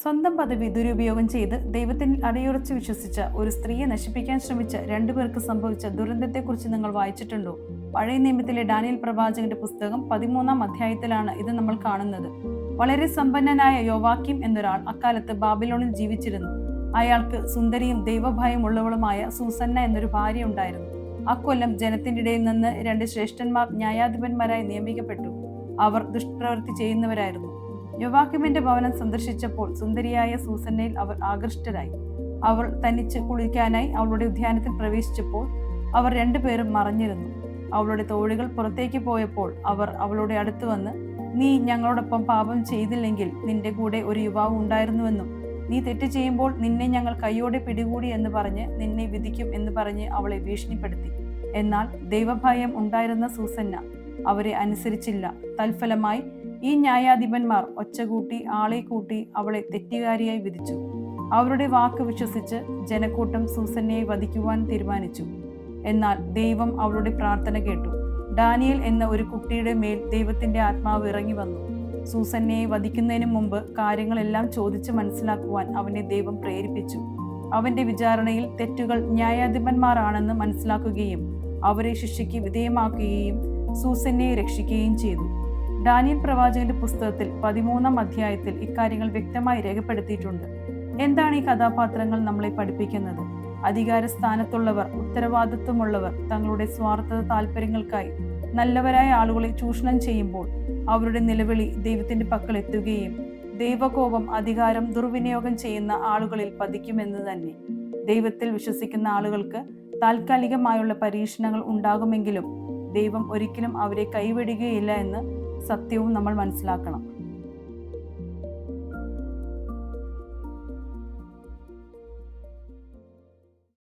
സ്വന്തം പദവി ദുരുപയോഗം ചെയ്ത് ദൈവത്തിൽ അടിയുറച്ച് വിശ്വസിച്ച ഒരു സ്ത്രീയെ നശിപ്പിക്കാൻ ശ്രമിച്ച രണ്ടുപേർക്ക് സംഭവിച്ച ദുരന്തത്തെക്കുറിച്ച് നിങ്ങൾ വായിച്ചിട്ടുണ്ടോ? പഴയ നിയമത്തിലെ ഡാനിയേൽ പ്രവാചകന്റെ പുസ്തകം 13-ാം അധ്യായത്തിലാണ് ഇത് നമ്മൾ കാണുന്നത്. വളരെ സമ്പന്നനായ യോവാക്കീം എന്നൊരാൾ അക്കാലത്ത് ബാബിലോണിൽ ജീവിച്ചിരുന്നു. അയാൾക്ക് സുന്ദരിയും ദൈവഭയം ഉള്ളവളുമായ സൂസന്ന എന്നൊരു ഭാര്യ ഉണ്ടായിരുന്നു. അക്കൊല്ലം ജനത്തിന്റെ ഇടയിൽ നിന്ന് 2 ശ്രേഷ്ഠന്മാർ ന്യായാധിപന്മാരായി നിയമിക്കപ്പെട്ടു. അവർ ദുഷ്പ്രവൃത്തി ചെയ്യുന്നവരായിരുന്നു. യോവാക്കീമിന്റെ ഭവനം സന്ദർശിച്ചപ്പോൾ സുന്ദരിയായ സൂസന്നയിൽ അവർ ആകൃഷ്ടരായി. അവൾ തനിച്ച് കുളിക്കാനായി അവളുടെ ഉദ്യാനത്തിൽ പ്രവേശിച്ചപ്പോൾ അവർ 2 പേരും മറഞ്ഞിരുന്നു. അവളുടെ തോഴികൾ പുറത്തേക്ക് പോയപ്പോൾ അവർ അവളുടെ അടുത്ത് വന്ന്, നീ ഞങ്ങളോടൊപ്പം പാപം ചെയ്തില്ലെങ്കിൽ നിന്റെ കൂടെ ഒരു യുവാവ് ഉണ്ടായിരുന്നുവെന്നും നീ തെറ്റ് ചെയ്യുമ്പോൾ നിന്നെ ഞങ്ങൾ കൈയോടെ പിടികൂടി എന്ന് പറഞ്ഞ് നിന്നെ വിധിക്കും എന്ന് പറഞ്ഞ് അവളെ ഭീഷണിപ്പെടുത്തി. എന്നാൽ ദൈവഭയം ഉണ്ടായിരുന്ന സൂസന്ന അവരെ അനുസരിച്ചില്ല. തൽഫലമായി ഈ ന്യായാധിപന്മാർ ഒച്ചകൂട്ടി ആളെ കൂട്ടി അവളെ തെറ്റുകാരിയായി വിധിച്ചു. അവരുടെ വാക്ക് വിശ്വസിച്ച് ജനക്കൂട്ടം സൂസന്നയെ വധിക്കുവാൻ തീരുമാനിച്ചു. എന്നാൽ ദൈവം അവളുടെ പ്രാർത്ഥന കേട്ടു. ഡാനിയേൽ എന്ന ഒരു കുട്ടിയുടെ മേൽ ദൈവത്തിന്റെ ആത്മാവ് ഇറങ്ങി വന്നു. സൂസന്നയെ വധിക്കുന്നതിന് മുമ്പ് കാര്യങ്ങളെല്ലാം ചോദിച്ച് മനസ്സിലാക്കുവാൻ അവനെ ദൈവം പ്രേരിപ്പിച്ചു. അവന്റെ വിചാരണയിൽ തെറ്റുകൾ ന്യായാധിപന്മാരാണെന്ന് മനസ്സിലാക്കുകയും അവരെ ശിക്ഷയ്ക്ക് വിധേയമാക്കുകയും സൂസന്നയെ രക്ഷിക്കുകയും ചെയ്തു. ഡാനിയേൽ പ്രവാചകന്റെ പുസ്തകത്തിൽ 13-ാം അധ്യായത്തിൽ ഇക്കാര്യങ്ങൾ വ്യക്തമായി രേഖപ്പെടുത്തിയിട്ടുണ്ട്. എന്താണ് ഈ കഥാപാത്രങ്ങൾ നമ്മളെ പഠിപ്പിക്കുന്നത്? അധികാര സ്ഥാനത്തുള്ളവർ, ഉത്തരവാദിത്വമുള്ളവർ തങ്ങളുടെ സ്വാർത്ഥ താല്പര്യങ്ങൾക്കായി നല്ലവരായ ആളുകളെ ചൂഷണം ചെയ്യുമ്പോൾ അവരുടെ നിലവിളി ദൈവത്തിന്റെ പക്കൽ എത്തുകയും ദൈവകോപം അധികാരം ദുർവിനിയോഗം ചെയ്യുന്ന ആളുകളിൽ പതിക്കുമെന്ന് തന്നെ. ദൈവത്തിൽ വിശ്വസിക്കുന്ന ആളുകൾക്ക് താൽക്കാലികമായുള്ള പരീക്ഷണങ്ങൾ ഉണ്ടാകുമെങ്കിലും ദൈവം ഒരിക്കലും അവരെ കൈവിടുകയില്ല എന്ന് സത്യവും നമ്മൾ മനസ്സിലാക്കണം.